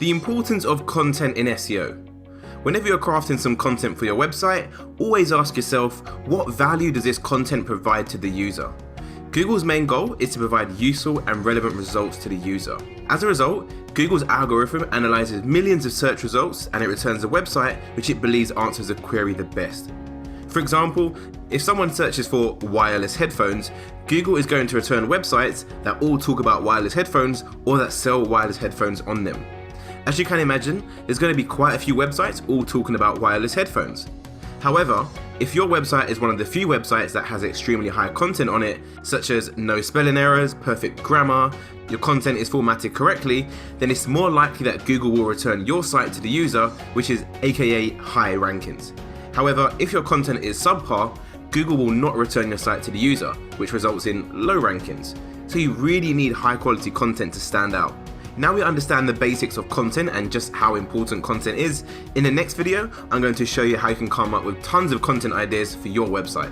The importance of content in SEO. Whenever you're crafting some content for your website, always ask yourself, what value does this content provide to the user? Google's main goal is to provide useful and relevant results to the user. As a result, Google's algorithm analyzes millions of search results and it returns a website which it believes answers a query the best. For example, if someone searches for wireless headphones, Google is going to return websites that all talk about wireless headphones or that sell wireless headphones on them. As you can imagine, there's going to be quite a few websites all talking about wireless headphones. However, if your website is one of the few websites that has extremely high content on it, such as no spelling errors, perfect grammar, your content is formatted correctly, then it's more likely that Google will return your site to the user, which is aka high rankings. However, if your content is subpar, Google will not return your site to the user, which results in low rankings. So you really need high quality content to stand out. Now we understand the basics of content and just how important content is, in the next video I'm going to show you how you can come up with tons of content ideas for your website.